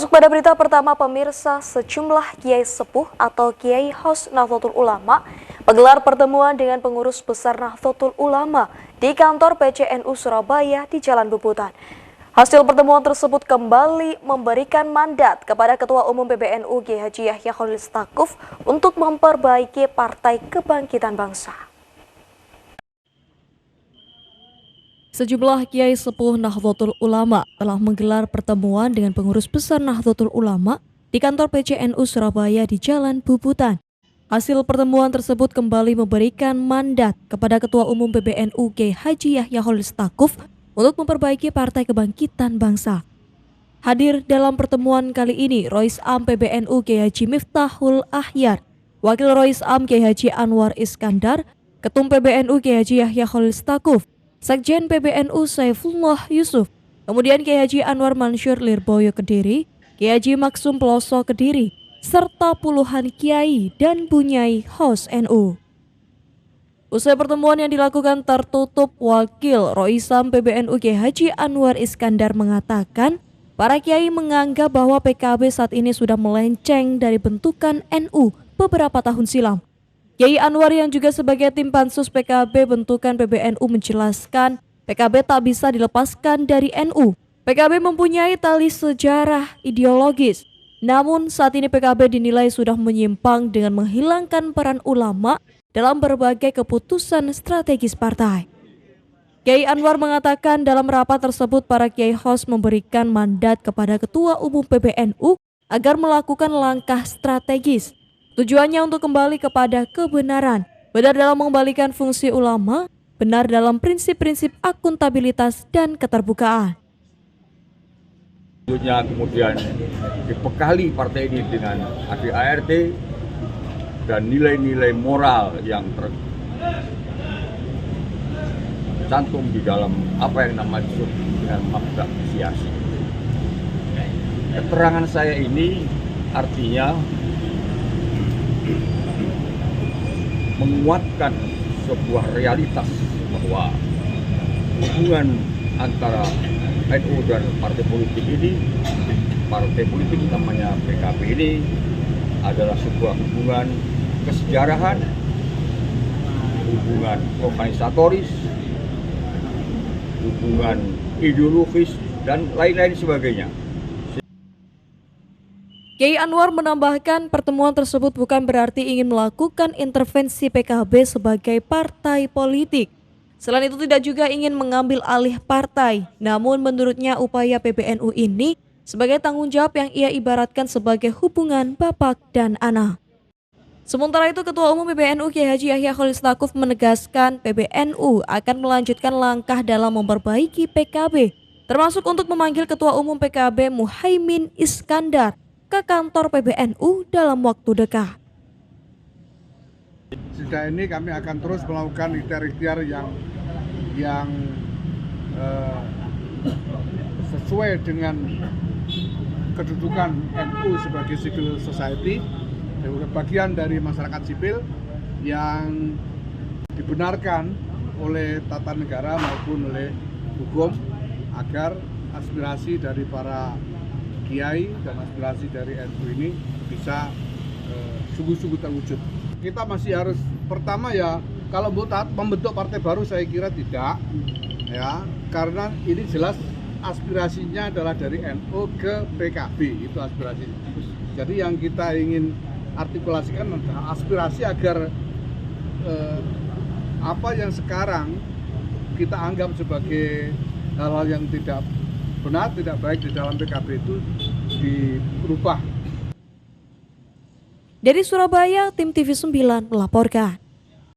Masuk pada berita pertama pemirsa, sejumlah kiai sepuh atau kiai hos Nahdlatul Ulama menggelar pertemuan dengan pengurus besar Nahdlatul Ulama di kantor PCNU Surabaya di Jalan Bubutan. Hasil pertemuan tersebut kembali memberikan mandat kepada Ketua Umum PBNU Kiai Haji Yahya Khalil Stakuf untuk memperbaiki Partai Kebangkitan Bangsa. Sejumlah kiai sepuh Nahdlatul Ulama telah menggelar pertemuan dengan pengurus besar Nahdlatul Ulama di kantor PCNU Surabaya di Jalan Bubutan. Hasil pertemuan tersebut kembali memberikan mandat kepada Ketua Umum PBNU Kiai Haji Yahya Khalil Stakuf untuk memperbaiki Partai Kebangkitan Bangsa. Hadir dalam pertemuan kali ini Rois Am PBNU Kiai Haji Miftahul Ahyar, Wakil Rois Am Kiai Haji Anwar Iskandar, Ketum PBNU Kiai Haji Yahya Khalil Stakuf, Sekjen PBNU Saifullah Yusuf, kemudian Kiai Haji Anwar Mansur Lirboyo Kediri, Kiai Haji Maksum Peloso Kediri, serta puluhan kiai dan bunyai hos NU. Usai pertemuan yang dilakukan tertutup, Wakil Roisam PBNU Kiai Haji Anwar Iskandar mengatakan, para kiai menganggap bahwa PKB saat ini sudah melenceng dari bentukan NU beberapa tahun silam. Kiai Anwar yang juga sebagai tim pansus PKB bentukan PBNU menjelaskan PKB tak bisa dilepaskan dari NU. PKB mempunyai tali sejarah ideologis. Namun saat ini PKB dinilai sudah menyimpang dengan menghilangkan peran ulama dalam berbagai keputusan strategis partai. Kiai Anwar mengatakan dalam rapat tersebut para kiai hos memberikan mandat kepada Ketua Umum PBNU agar melakukan langkah strategis. Tujuannya untuk kembali kepada kebenaran, benar dalam mengembalikan fungsi ulama, benar dalam prinsip-prinsip akuntabilitas dan keterbukaan. Kemudian dibekali partai ini dengan ADART dan nilai-nilai moral yang tercantum di dalam apa yang namanya disebut dengan mabda' siasi. Keterangan saya ini artinya menguatkan sebuah realitas bahwa hubungan antara NU dan partai politik namanya PKB ini adalah sebuah hubungan kesejarahan, hubungan organisatoris, hubungan ideologis, dan lain-lain sebagainya. Kiai Anwar menambahkan pertemuan tersebut bukan berarti ingin melakukan intervensi PKB sebagai partai politik. Selain itu tidak juga ingin mengambil alih partai, namun menurutnya upaya PBNU ini sebagai tanggung jawab yang ia ibaratkan sebagai hubungan bapak dan anak. Sementara itu Ketua Umum PBNU Kiai Haji Yahya Khalil Stakuf menegaskan PBNU akan melanjutkan langkah dalam memperbaiki PKB, termasuk untuk memanggil Ketua Umum PKB Muhaimin Iskandar ke kantor PBNU dalam waktu dekat. Sejak ini kami akan terus melakukan ikhtiar-ikhtiar yang sesuai dengan kedudukan NU sebagai civil society, bagian dari masyarakat sipil yang dibenarkan oleh tata negara maupun oleh hukum agar aspirasi dari para kiai dan aspirasi dari NU ini bisa sungguh-sungguh terwujud. Kita masih harus pertama ya, kalau membentuk partai baru saya kira tidak ya, karena ini jelas aspirasinya adalah dari NU ke PKB, itu aspirasi. Jadi yang kita ingin artikulasikan adalah aspirasi agar apa yang sekarang kita anggap sebagai hal-hal yang tidak benar, tidak baik di dalam PKB itu dirubah. Dari Surabaya, tim TV9 melaporkan.